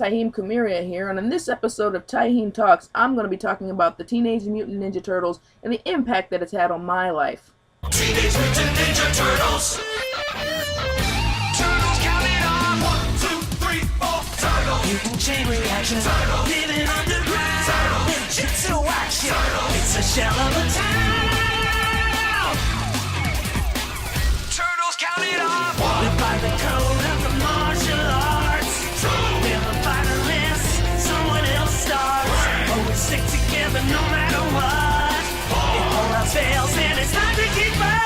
Tyheam here, and in this episode of Tyheam Talks, I'm going to be talking about the Teenage Mutant Ninja Turtles and the impact that it's had on my life. Teenage Mutant Ninja Turtles! Turtles counted on 1, 2, 3, 4. Turtles! Mutant chain reaction. Turtles! Living underground. Turtles! Ninjutsu action. Turtles! It's a shell of a town. Turtles counted on 1. Live by the code of the martial arts. 2. Never fight unless someone else starts. Always stick together no matter what. If all else fails, then it's time to keep up.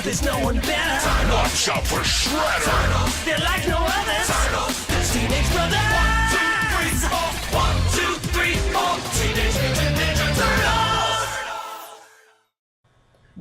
There's no one better. Turtles. Watch out for Shredder. Turtles. They're like no others. Turtles. There's Teenage Brothers. 1, 2, 3, 4. 1, 2, 3, 4. Teenage Mutant Ninja Turtles.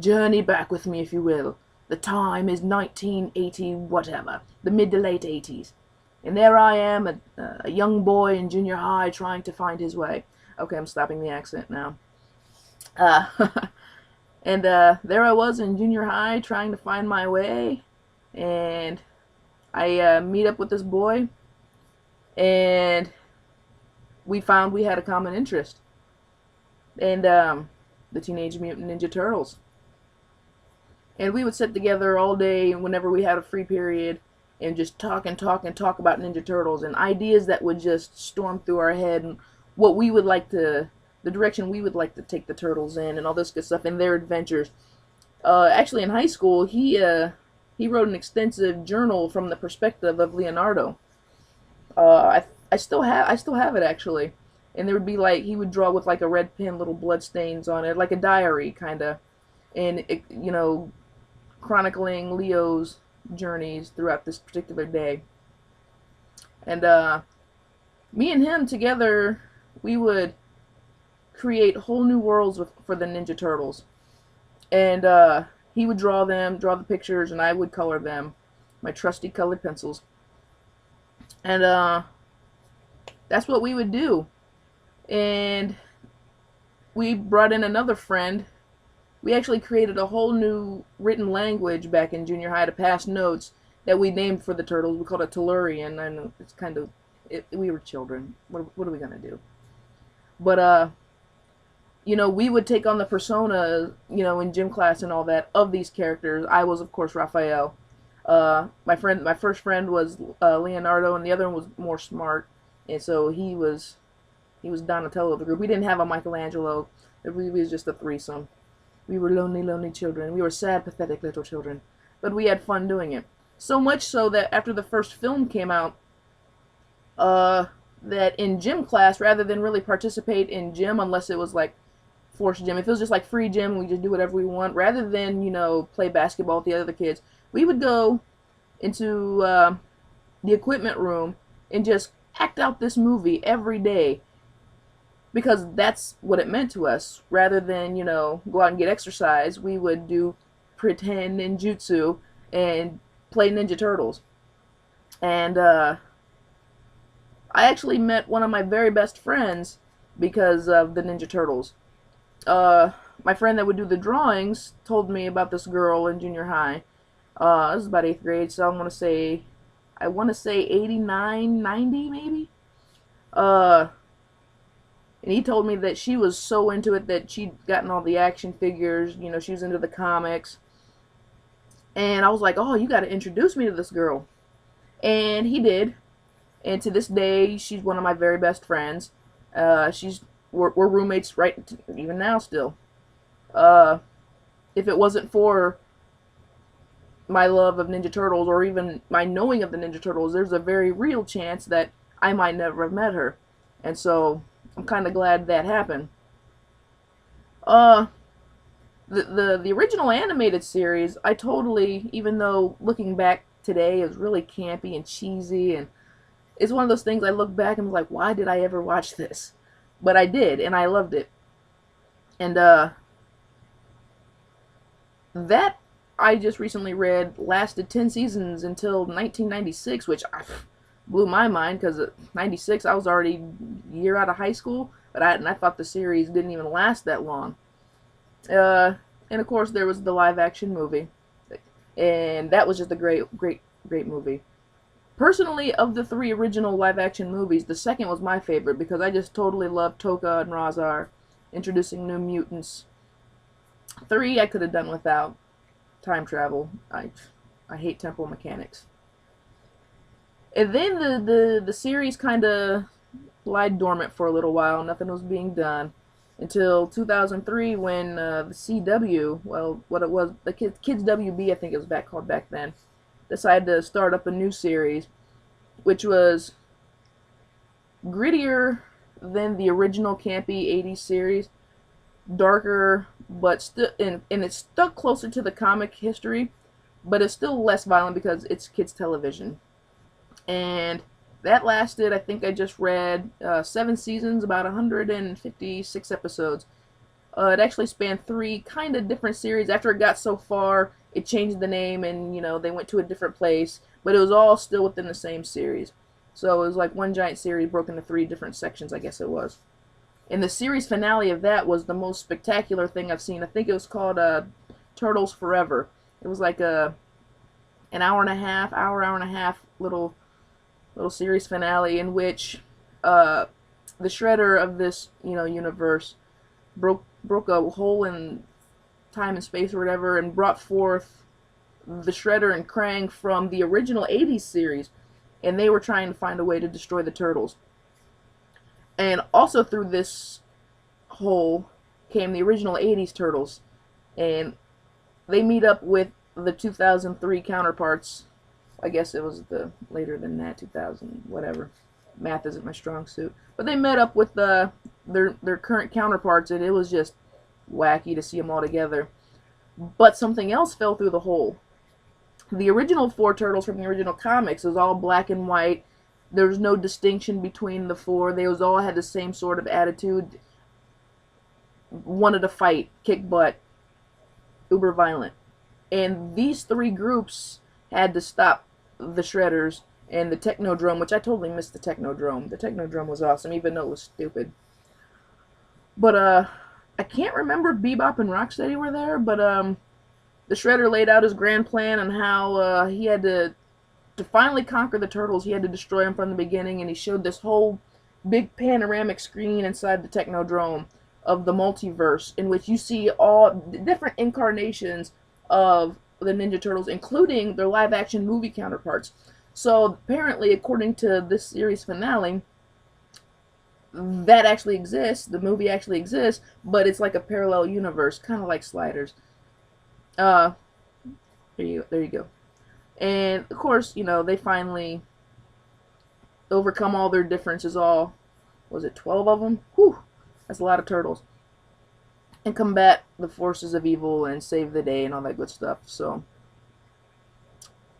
Journey back with me, if you will. The time is 1980 whatever, the mid to late 80s. And there I am, a young boy in junior high trying to find his way. Okay, I'm stopping the accent now. And there I was in junior high trying to find my way, and I meet up with this boy, and we found we had a common interest, and the Teenage Mutant Ninja Turtles. And we would sit together all day whenever we had a free period and just talk about Ninja Turtles and ideas that would just storm through our head and what we would like to, the direction we would like to take the Turtles in and all this good stuff and their adventures. Actually, in high school, he wrote an extensive journal from the perspective of Leonardo. I still have it actually, and there would be like he would draw with like a red pen, little blood stains on it, like a diary kind of, and it, you know, chronicling Leo's journeys throughout this particular day. And me and him together, we would create whole new worlds for the Ninja Turtles, and he would draw the pictures, and I would color them, my trusty colored pencils, and that's what we would do. And we brought in another friend. We actually created a whole new written language back in junior high to pass notes that we named for the Turtles. We called it Tellurian, and it's kind of, we were children. What are we gonna do? But you know, we would take on the persona, you know, in gym class and all that, of these characters. I was, of course, Raphael. My first friend was Leonardo, and the other one was more smart, and so he was Donatello of the group. We didn't have a Michelangelo. We was just a threesome. We were lonely, lonely children. We were sad, pathetic little children. But we had fun doing it. So much so that after the first film came out, that in gym class, rather than really participate in gym unless it was like forced gym, if it was just like free gym and we just do whatever we want, rather than, you know, play basketball with the other kids, we would go into the equipment room and just act out this movie every day, because that's what it meant to us. Rather than, you know, go out and get exercise, we would do pretend ninjutsu and play Ninja Turtles. And I actually met one of my very best friends because of the Ninja Turtles. My friend that would do the drawings told me about this girl in junior high. This is about 8th grade, so I want to say 89, 90 maybe. And he told me that she was so into it that she'd gotten all the action figures, you know, she was into the comics. And I was like, oh, you got to introduce me to this girl. And he did. And to this day, she's one of my very best friends. We're roommates right even now still. If it wasn't for my love of Ninja Turtles, or even my knowing of the Ninja Turtles, there's a very real chance that I might never have met her. And so I'm kind of glad that happened. The original animated series, I totally, even though looking back today is really campy and cheesy, and it's one of those things I look back and I'm like, why did I ever watch this? But I did, and I loved it. And that I just recently read lasted 10 seasons until 1996, which blew my mind because '96 I was already a year out of high school, but I thought the series didn't even last that long. Uh, and of course there was the live action movie, and that was just a great movie. Personally, of the three original live action movies, the second was my favorite because I just totally loved Toka and Razar introducing new mutants. Three I could have done without time travel. I hate temporal mechanics. And then the series kind of lied dormant for a little while. Nothing was being done until 2003 when the CW, well, what it was, the Kids WB, I think it was called back then, decided to start up a new series, which was grittier than the original campy '80s series, darker, but still, and it's stuck closer to the comic history, but it's still less violent because it's kids television. And that lasted, I think I just read, 7 seasons, about 156 episodes. It actually spanned three kind of different series. After it got so far, it changed the name and, they went to a different place, but it was all still within the same series. So it was like one giant series broken into three different sections, I guess it was. And the series finale of that was the most spectacular thing I've seen. I think it was called Turtles Forever. It was like an hour and a half little series finale in which the shredder of this universe broke a hole in time and space or whatever and brought forth the Shredder and Krang from the original '80s series, and they were trying to find a way to destroy the turtles. And also through this hole came the original '80s turtles, and they meet up with the 2003 counterparts. I guess it was the later than that, 2000, whatever. Math isn't my strong suit. But they met up with their current counterparts, and it was just wacky to see them all together. But something else fell through the hole. The original four turtles from the original comics was all black and white. There was no distinction between the four. They all had the same sort of attitude. Wanted to fight, kick butt, uber violent. And these three groups had to stop the Shredders and the Technodrome, which I totally missed the Technodrome. The Technodrome was awesome, even though it was stupid. But I can't remember if Bebop and Rocksteady were there, but the Shredder laid out his grand plan on how he had to finally conquer the Turtles. He had to destroy them from the beginning, and he showed this whole big panoramic screen inside the Technodrome of the multiverse, in which you see all different incarnations of the Ninja Turtles, including their live-action movie counterparts. So apparently, according to this series finale, that actually exists. The movie actually exists, but it's like a parallel universe, kind of like Sliders. There you go. And of course, they finally overcome all their differences. All was it 12 of them? Whew, that's a lot of turtles. And combat the forces of evil and save the day and all that good stuff. So,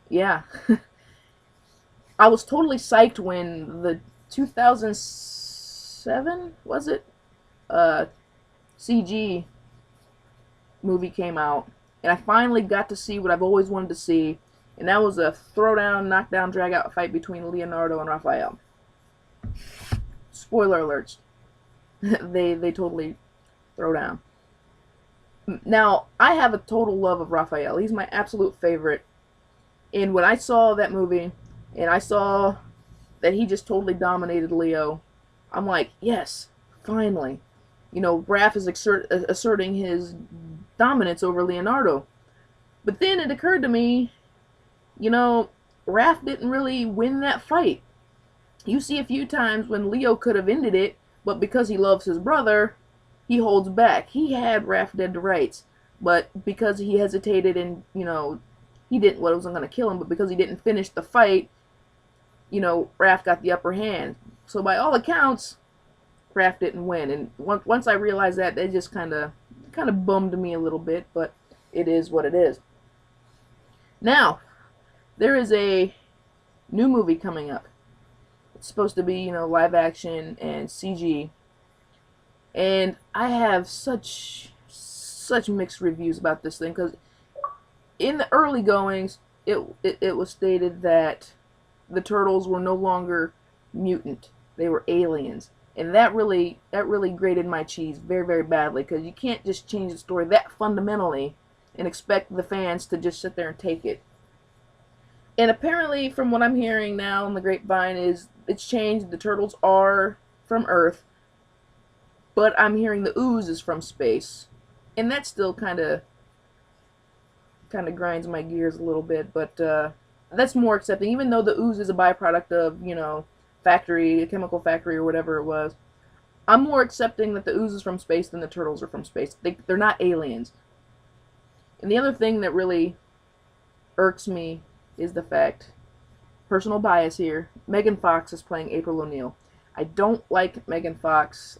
yeah. I was totally psyched when the 2007, was it? CG movie came out. And I finally got to see what I've always wanted to see. And that was a throwdown, knockdown, drag-out fight between Leonardo and Raphael. Spoiler alerts. they totally throw down. Now, I have a total love of Raphael. He's my absolute favorite. And when I saw that movie, and I saw that he just totally dominated Leo, I'm like, yes, finally. Raph is asserting his dominance over Leonardo. But then it occurred to me, Raph didn't really win that fight. You see a few times when Leo could have ended it, but because he loves his brother, he holds back. He had Raph dead to rights, but because he hesitated and, he didn't, well, it wasn't going to kill him, but because he didn't finish the fight, Raph got the upper hand. So by all accounts, Raph didn't win. And once I realized that, it just kind of bummed me a little bit, but it is what it is. Now, there is a new movie coming up. It's supposed to be, live action and CG. And I have such mixed reviews about this thing, because in the early goings, it was stated that the turtles were no longer mutant; they were aliens, and that really grated my cheese very, very badly, because you can't just change the story that fundamentally and expect the fans to just sit there and take it. And apparently, from what I'm hearing now on the grapevine, is it's changed. The turtles are from Earth, but I'm hearing the ooze is from space, and that still kind of grinds my gears a little bit. But that's more accepting, even though the ooze is a byproduct of, a chemical factory or whatever it was. I'm more accepting that the ooze is from space than the turtles are from space. They're not aliens. And the other thing that really irks me is the fact, personal bias here, Megan Fox is playing April O'Neil. I don't like Megan Fox.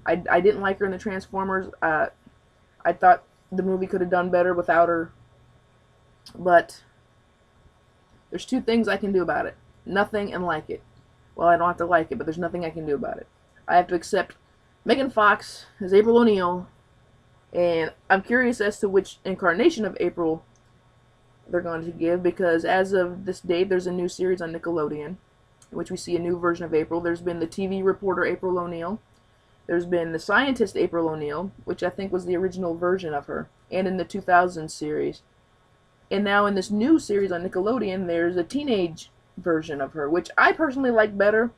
I didn't like her in the Transformers. I thought the movie could have done better without her. But there's two things I can do about it. Nothing and like it. Well, I don't have to like it, but there's nothing I can do about it. I have to accept Megan Fox as April O'Neil, and I'm curious as to which incarnation of April they're going to give, because as of this date, there's a new series on Nickelodeon, in which we see a new version of April. There's been the TV reporter April O'Neil. There's been the scientist April O'Neil, which I think was the original version of her, and in the 2000 series. And now in this new series on Nickelodeon, there's a teenage version of her, which I personally like better,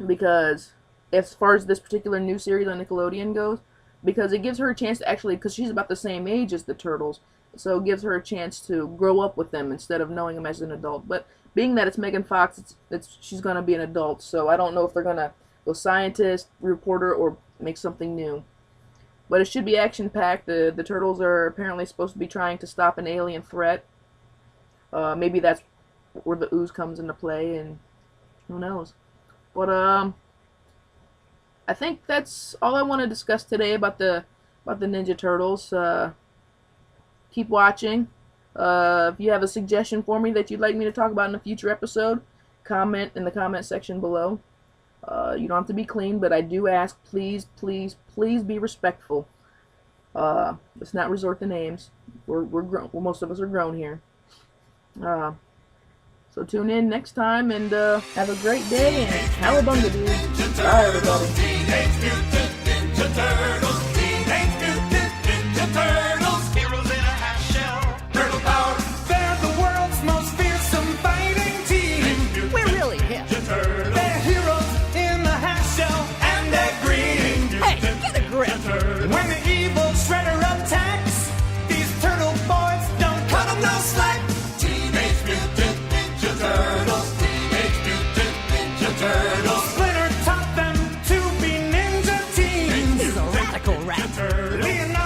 because as far as this particular new series on Nickelodeon goes, because it gives her a chance to actually, because she's about the same age as the turtles, so it gives her a chance to grow up with them instead of knowing them as an adult. But being that it's Megan Fox, she's going to be an adult, so I don't know if they're going to go scientist, reporter, or make something new. But it should be action-packed. The turtles are apparently supposed to be trying to stop an alien threat. Maybe that's where the ooze comes into play, and who knows. But I think that's all I want to discuss today about the Ninja Turtles. Keep watching. If you have a suggestion for me that you'd like me to talk about in a future episode, comment in the comment section below. You don't have to be clean, but I do ask, please, please, please be respectful. Let's not resort to names. We're grown. Well, most of us are grown here. So tune in next time, and have a great day, and cowabunga, dude. Bye, everybody. Teenage Mutant Ninja Turtles. Teenage Mutant Ninja Turtles. Heroes in a half shell. Turtle power. They're the world's most fearsome fighting team. We're really hip. They're heroes in the half shell, and they're green. Hey, get a grip. When the evil Shredder attacks, these turtle boys don't cut them no slack. Teenage Mutant Ninja Turtles. Teenage Mutant Ninja Turtles. Splinter taught them to be ninja teens. He's a radical rat. Leonardo